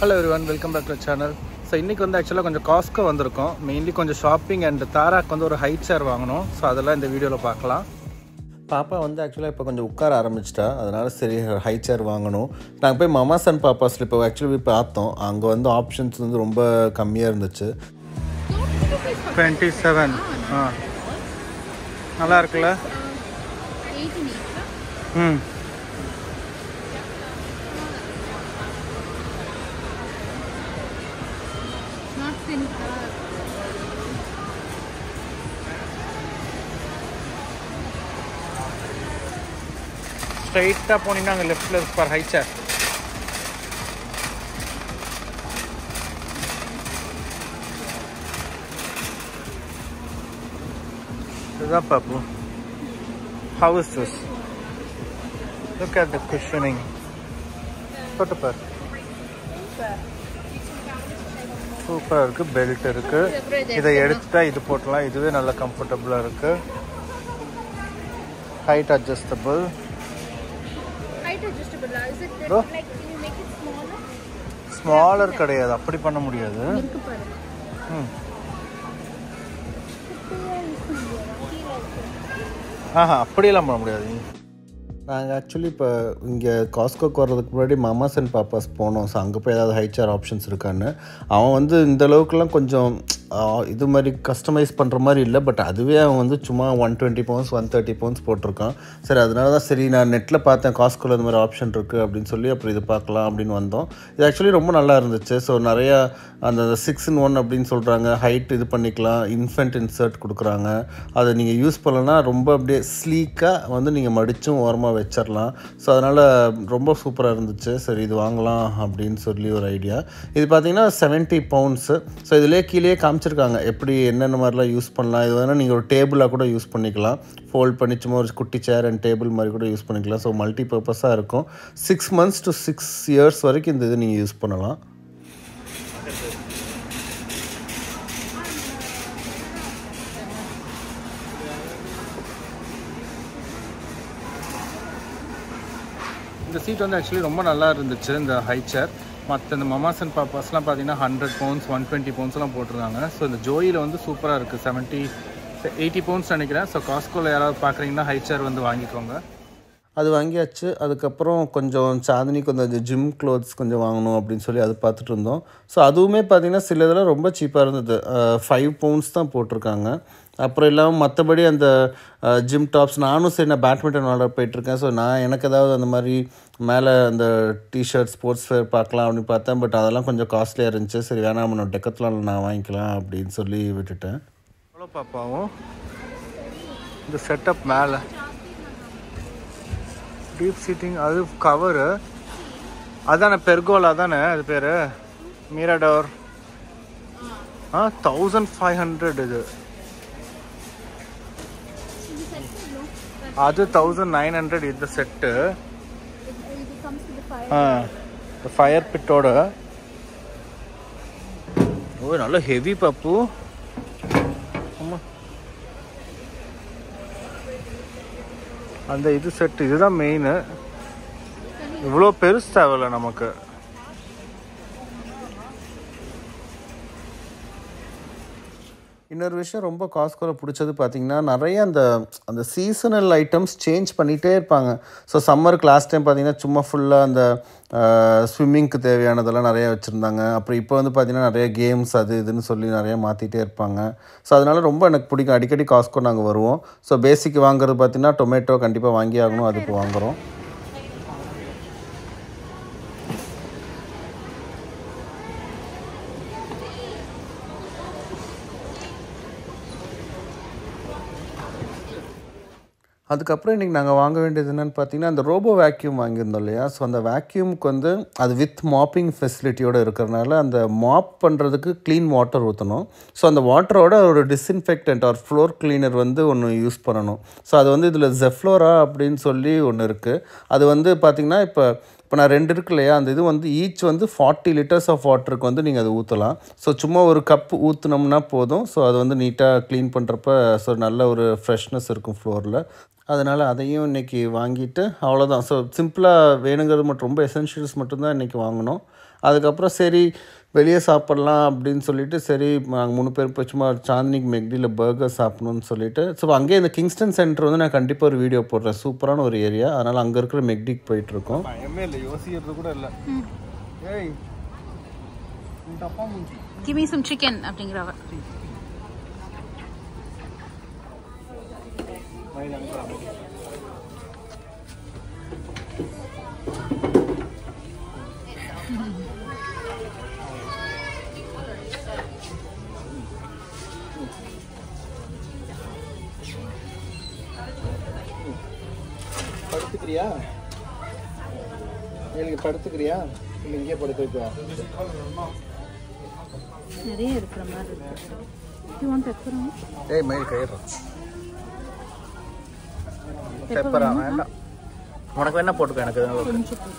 Hello everyone, welcome back to the channel. So இன்னைக்கு வந்து actually கொஞ்சம் காஸ்ட்கோ வந்திருக்கோம். மெயின்லி கொஞ்சம் ஷாப்பிங் அண்ட் தாராக்கு வந்து ஒரு ஹைட் சேர் வாங்கணும். ஸோ அதெல்லாம் இந்த வீடியோவில் பார்க்கலாம். பாப்பா வந்து ஆக்சுவலாக இப்போ கொஞ்சம் உட்கார ஆரம்பிச்சிட்டா, அதனால் சரி ஹை சேர் வாங்கணும். நாங்கள் போய் மாமாஸ் அண்ட் பாப்பாஸில் இப்போ ஆக்சுவலி போய் பார்த்தோம். அங்கே வந்து ஆப்ஷன்ஸ் வந்து ரொம்ப கம்மியாக இருந்துச்சு. 27 நல்லா இருக்குல்ல? ஸ்ட்ரைட்டாக போனீங்கன்னா அங்கே லெஃப்டில் இருப்பார் ஹை சேர். இதுதான் பாப்பு. How is this? Look at the cushioning. போட்டு பாரு. சூப்பராக இருக்குது. பெல்ட் இருக்குது. இதை எடுத்துட்டா இது போட்டலாம். இதுவே நல்லா கம்ஃபர்டபுளாக இருக்குது. Height adjustable. ஸ்மாலர் கிடையாது, அப்படி பண்ண முடியாது. அப்படியெல்லாம் பண்ண முடியாது. நாங்கள் ஆக்சுவலி இப்போ இங்கே காஸ்கோக்கு வர்றதுக்கு முன்னாடி மாமாஸ் அண்ட் பாப்பாஸ் போனோம். ஸோ அங்கே போய் ஏதாவது ஹை சேர் ஆப்ஷன்ஸ் இருக்கான்னு. அவன் வந்து இந்த அளவுக்குலாம் கொஞ்சம் இது மாதிரி கஸ்டமைஸ் பண்ணுற மாதிரி இல்லை. பட் அதுவே அவன் வந்து சும்மா 120 pounds 130 pounds போட்டிருக்கான். சரி, அதனால தான் சரி நான் நெட்டில் பார்த்தேன் காஸ்கோவில் இந்த மாதிரி ஆப்ஷன் இருக்குது அப்படின்னு சொல்லி அப்புறம் இது பார்க்கலாம் அப்படின்னு வந்தோம். இது ஆக்சுவலி ரொம்ப நல்லா இருந்துச்சு. ஸோ நிறையா அந்த 6-in-1 அப்படின்னு சொல்கிறாங்க. ஹைட் இது பண்ணிக்கலாம், இன்ஃபென்ட் இன்சர்ட் கொடுக்குறாங்க. அதை நீங்கள் யூஸ் பண்ணலன்னா ரொம்ப அப்படியே ஸ்லீக்காக வந்து நீங்கள் மடித்தும் ஓரமாக வச்சிடலாம். ஸோ அதனால் ரொம்ப சூப்பராக இருந்துச்சு. சரி இது வாங்கலாம் அப்படின்னு சொல்லி ஒரு ஐடியா. இது பார்த்திங்கன்னா 70 pounds. ஸோ இதிலே கீழே காமிச்சிருக்காங்க எப்படி என்னென்ன மாதிரிலாம் யூஸ் பண்ணலாம். இது வேணால் நீங்கள் ஒரு டேபிளாக கூட யூஸ் பண்ணிக்கலாம். ஃபோல்ட் பண்ணி சும்மா ஒரு குட்டி சேர் அண்ட் டேபிள் மாதிரி கூட யூஸ் பண்ணிக்கலாம். ஸோ மல்டி பர்பஸாக இருக்கும். 6 months to 6 years வரைக்கும் இந்த இது நீங்கள் யூஸ் பண்ணலாம். இந்த சீட் வந்து ஆக்சுவலி ரொம்ப நல்லா இருந்துச்சு. இந்த ஹை சேர் மற்ற இந்த மமாஸ் அண்ட் பாப்பாஸ்லாம் பார்த்தீங்கன்னா 100 pounds 120 poundsலாம் போட்டிருந்தாங்க. ஸோ இந்த ஜோயில் வந்து சூப்பராக இருக்குது. 80 pounds நினைக்கிறேன். ஸோ காஸ்கோவில் யாராவது பார்க்குறீங்கன்னா ஹை சேர் வந்து வாங்கிக்கோங்க. அது வாங்கியாச்சு. அதுக்கப்புறம் கொஞ்சம் சாந்தினி கொஞ்சம் ஜிம் க்ளோத்ஸ் கொஞ்சம் வாங்கணும் அப்படின்னு சொல்லி அது பார்த்துட்டு இருந்தோம். ஸோ அதுவுமே பார்த்திங்கன்னா சில இதெல்லாம் ரொம்ப சீப்பாக இருந்தது. 5 pounds தான் போட்டிருக்காங்க. அப்புறம் இல்லாமல் மற்றபடி அந்த ஜிம் டாப்ஸ் நானும் சரி நான் பேட்மிண்டன் விளாட போயிட்டுருக்கேன். ஸோ நான் எனக்கு ஏதாவது அந்த மாதிரி மேலே அந்த டிஷர்ட் ஸ்போர்ட்ஸ் வேர் பார்க்கலாம் அப்படின்னு பார்த்தேன். பட் அதெல்லாம் கொஞ்சம் காஸ்ட்லியாக இருந்துச்சு. சரி வேணாம் நம்ம டெக்கத்லான் நான் வாங்கிக்கலாம் அப்படின்னு சொல்லி விட்டுட்டேன். எவ்வளோ பாப்பாவும் இந்த செட்டப் மேலே டீப் சீட்டிங் அது கவரு அதானே பெர்கோலா தானே அது பேர் மீராடோர். 1500 இது. அது 1900 இந்த செட்டு. ஃபயர் பிட்டோட. ஓ நல்ல ஹெவி பப்பு. அந்த இது செட்டு இதுதான் மெயின். இவ்வளோ பெருசு தேவையில்ல நமக்கு. இன்னொரு விஷயம் ரொம்ப காஸ்கோவில் பிடிச்சது பார்த்திங்கன்னா நிறைய அந்த சீசனல் ஐட்டம்ஸ் சேஞ்ச் பண்ணிகிட்டே இருப்பாங்க. ஸோ சம்மருக்கு லாஸ்ட் டைம் பார்த்திங்கன்னா சும்மா ஃபுல்லாக அந்த ஸ்விம்மிங்க்கு தேவையானதெல்லாம் நிறையா வச்சுருந்தாங்க. அப்புறம் இப்போ வந்து பார்த்திங்கன்னா நிறைய கேம்ஸ் அது இதுன்னு சொல்லி நிறையா மாற்றிட்டே இருப்பாங்க. ஸோ அதனால ரொம்ப எனக்கு பிடிக்கும். அடிக்கடி காஸ்கோ நாங்கள் வருவோம். ஸோ பேசிக் வாங்குறது பார்த்திங்கன்னா டொமேட்டோ கண்டிப்பாக வாங்கி ஆகணும். அது இப்போ வாங்குகிறோம். அதுக்கப்புறம் இன்றைக்கி நாங்கள் வாங்க வேண்டியது என்னென்னு பார்த்தீங்கன்னா அந்த ரோபோ வேக்யூம் வாங்கியிருந்தோம் இல்லையா. ஸோ அந்த வேக்யூமுக்கு வந்து அது வித் மாப்பிங் ஃபெசிலிட்டியோடு இருக்கிறனால அந்த மாப் பண்ணுறதுக்கு க்ளீன் வாட்டர் ஊற்றணும். ஸோ அந்த வாட்டரோட ஒரு டிஸ்இன்ஃபெக்டன்ட் ஆர் ஃப்ளோர் கிளீனர் வந்து ஒன்று யூஸ் பண்ணணும். ஸோ அது வந்து இதில் ஜெஃப்ளோரா அப்படின்னு சொல்லி ஒன்று இருக்குது. அது வந்து பார்த்திங்கன்னா இப்போ நான் 2 இருக்கு இல்லையா, அந்த இது வந்து ஈச் வந்து 40 liters ஆஃப் வாட்டருக்கு வந்து நீங்கள் அதை ஊற்றலாம். ஸோ சும்மா ஒரு கப்பு ஊற்றுனோம்னா போதும். ஸோ அது வந்து நீட்டாக க்ளீன் பண்ணுறப்ப ஸோ நல்ல ஒரு ஃப்ரெஷ்னஸ் இருக்கும் ஃப்ளோரில். அதனால் அதையும் இன்றைக்கி வாங்கிட்டு அவ்வளோதான். ஸோ சிம்பிளாக வேணுங்கிறது மட்டும் ரொம்ப எசென்ஷியல்ஸ் மட்டும்தான் இன்றைக்கி வாங்கினோம். அதுக்கப்புறம் சரி வெளியே சாப்பிட்லாம் அப்படின்னு சொல்லிட்டு சரி நாங்கள் 3 பேர் போய் சும்மா சாந்தினிக்கு மெக்டியில் பர்கர் சாப்பிட்ணுன்னு சொல்லிட்டு ஸோ அங்கேயே இந்த கிங்ஸ்டன் சென்டர் வந்து நான் கண்டிப்பாக ஒரு வீடியோ போடுறேன். சூப்பரான ஒரு ஏரியா. அதனால் அங்கே இருக்கிற மெக்டிக்கு போயிட்டுருக்கோம். பயமே இல்லை, யோசிக்கிறது கூட இல்லை. ஏய் Give me some chicken அப்படிங்கறவ. படுத்துக்கிறியா? எனக்கு படுத்துக்கிறியா? இல்லை இங்கே படுத்து வைக்கவா? நிறைய இருக்கிற மாதிரி இருக்கு. You want pepper? ஏய் மயில் கயிறு. பெப்பரா வேண்டாம். உனக்கு வேணா போட்டுக்கோ, எனக்கு கொஞ்சம் போடு.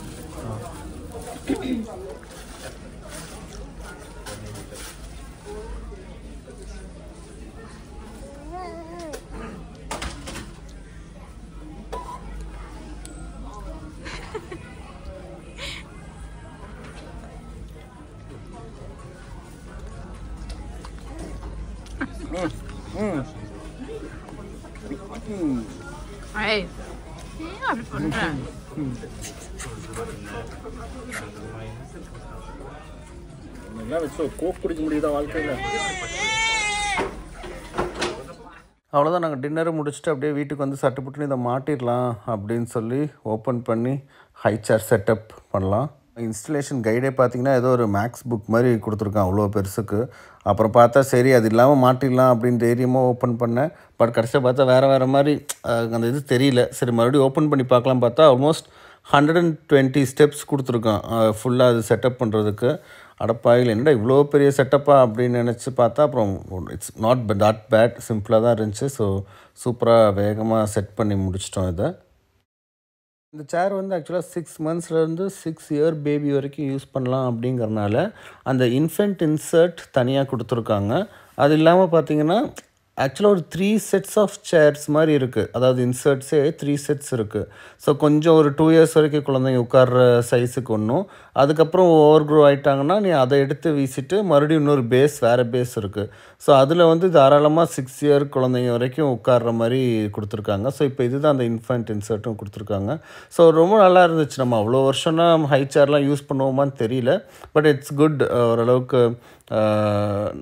ஏய் ஏன் அப்படி பண்ற? என்ன வச்சு கோக் குடிக்க முடியுதா வாழ்க்கையில்? அவ்வளோதான். நாங்கள் டின்னரை முடிச்சுட்டு அப்படியே வீட்டுக்கு வந்து சட்டுப்புட்டுன்னு இதை மாட்டிடலாம் அப்படின்னு சொல்லி ஓப்பன் பண்ணி ஹை சேர் செட்டப் பண்ணலாம். இன்ஸ்டலேஷன் கைடே பார்த்திங்கன்னா ஏதோ ஒரு மேக்ஸ் புக் மாதிரி கொடுத்துருக்கான் அவ்வளோ பெருசுக்கு. அப்புறம் பார்த்தா சரி அது இல்லாமல் மாட்டிடலாம் அப்படின்னு தைரியமாக ஓப்பன் பண்ணேன். பட் கடைசியாக பார்த்தா வேறு மாதிரி அந்த இது தெரியல. சரி மறுபடியும் ஓப்பன் பண்ணி பார்க்கலாம். பார்த்தா ஆல்மோஸ்ட் 120 ஸ்டெப்ஸ் கொடுத்துருக்கான் ஃபுல்லாக அது செட்டப் பண்ணுறதுக்கு. அடப்பாயில் என்னடா இவ்வளோ பெரிய செட்டப்பா அப்படின்னு நினச்சி பார்த்தா அப்புறம் இட்ஸ் நாட் தட் பேட், சிம்பிளாக தான் இருந்துச்சு. ஸோ சூப்பராக வேகமாக செட் பண்ணி முடிச்சிட்டோம் இதை. இந்த சேர் வந்து ஆக்சுவலாக 6 monthsலேருந்து 6 year பேபி வரைக்கும் யூஸ் பண்ணலாம் அப்படிங்கிறனால அந்த இன்ஃபென்ட் இன்சர்ட் தனியாக கொடுத்துருக்காங்க. அது இல்லாமல் பார்த்தீங்கன்னா ஆக்சுவலாக ஒரு 3 sets ஆஃப் சேர்ஸ் மாதிரி இருக்குது. அதாவது இன்சர்ட்ஸே 3 sets இருக்குது. ஸோ கொஞ்சம் ஒரு 2 years வரைக்கும் குழந்தைங்க உட்கார்ற சைஸுக்கு ஒன்றும், அதுக்கப்புறம் ஓவர் க்ரோ ஆகிட்டாங்கன்னா நீ அதை எடுத்து வீசிட்டு மறுபடியும் இன்னொரு வேறு பேஸ் இருக்குது. ஸோ அதில் வந்து தாராளமாக 6 year குழந்தைங்க வரைக்கும் உட்கார்ற மாதிரி கொடுத்துருக்காங்க. ஸோ இப்போ இதுதான் அந்த இன்ஃபென்ட் இன்சர்ட்டும் கொடுத்துருக்காங்க. ஸோ ரொம்ப நல்லா இருந்துச்சு. நம்ம அவ்வளோ வருஷம்னா ஹை சேர்லாம் யூஸ் பண்ணுவோமான்னு தெரியல. But it's good. ஓரளவுக்கு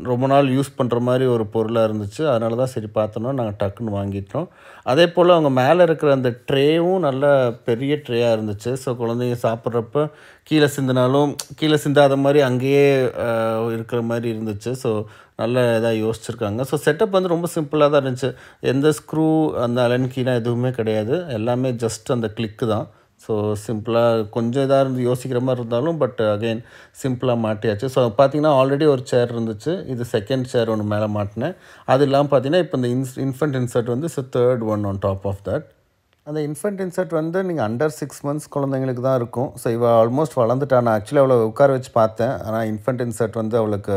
ரொம்ப நாள் யூஸ் பண்ணுற மாதிரி ஒரு பொருளாக இருந்துச்சு. அதனால தான் சரி பார்த்தோன்னா நாங்கள் டக்குன்னு வாங்கிட்டோம். அதே போல் அவங்க மேலே இருக்கிற அந்த ட்ரேவும் நல்ல பெரிய ட்ரேயாக இருந்துச்சு. ஸோ குழந்தைங்க சாப்பிட்றப்ப கீழே சிந்தினாலும் கீழே சிந்தாத மாதிரி அங்கேயே இருக்கிற மாதிரி இருந்துச்சு. ஸோ நல்ல இதாக யோசிச்சுருக்காங்க. ஸோ செட்டப் வந்து ரொம்ப சிம்பிளாக தான் இருந்துச்சு. எந்த ஸ்க்ரூ அந்த அலன் கீலாம் எதுவுமே கிடையாது. எல்லாமே ஜஸ்ட் அந்த கிளிக்கு தான். ஸோ சிம்பிளாக கொஞ்சம் இதாக இருந்து யோசிக்கிற மாதிரி இருந்தாலும் பட் அகெயின் சிம்பிளாக மாட்டியாச்சு. ஸோ பார்த்திங்கன்னா ஆல்ரெடி ஒரு சேர் இருந்துச்சு. இது செகண்ட் சேர் ஒன்று மேலே மாட்டினேன். அது இல்லாமல் பார்த்தீங்கன்னா இப்போ இந்த இன்ஃபென்ட் இன்சர்ட் வந்து third one on top of that. அந்த இன்ஃபென்ட் இன்சர்ட் வந்து நீங்கள் அண்டர் 6 months குழந்தைங்களுக்கு தான் இருக்கும். ஸோ இவள் ஆல்மோஸ்ட் வளர்ந்துட்டா. நான் ஆக்சுவலி அவளை உட்கார வச்சு பார்த்தேன். ஆனால் இன்ஃபென்ட் இன்சர்ட் வந்து அவளுக்கு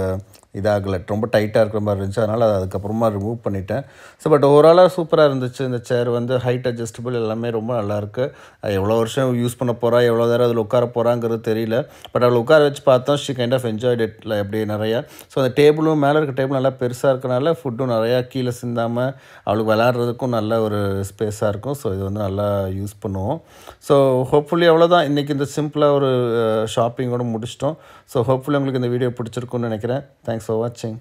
இதாகலை, ரொம்ப டைட்டாக இருக்கிற மாதிரி இருந்துச்சு. அதனால் அதை அதுக்கப்புறமா ரிமூவ் பண்ணிட்டேன். ஸோ பட் ஓவராலாக சூப்பராக இருந்துச்சு. இந்த சேர் வந்து ஹைட் அட்ஜஸ்டபிள் எல்லாமே ரொம்ப நல்லாயிருக்கு. எவ்வளோ வருஷம் யூஸ் பண்ண போகிறா, எவ்வளோ நேரம் அதில் உட்கார போகிறாங்கிறது தெரியல. பட் அவளை உட்கார வச்சு பார்த்தோம். ஷி கைண்ட் ஆஃப் என்ஜாய்ட் இட்ல எப்படி நிறையா. ஸோ அந்த டேபிளும் மேலே இருக்க டேபிள் நல்லா பெருசாக இருக்கனால ஃபுட்டும் நிறையா கீழே சிந்தாமல் அவளுக்கு விளையாடுறதுக்கும் நல்ல ஒரு ஸ்பேஸாக இருக்கும். ஸோ இது வந்து நல்லா யூஸ் பண்ணுவோம். ஸோ ஹோப்ஃபுல்லி அவ்வளோதான். இன்றைக்கி இந்த சிம்பிளாக ஒரு ஷாப்பிங்கோடு முடிச்சிட்டோம். ஸோ ஹோப்ஃபுல்லி உங்களுக்கு இந்த வீடியோ பிடிச்சிருக்குன்னு நினைக்கிறேன். Thanks for watching.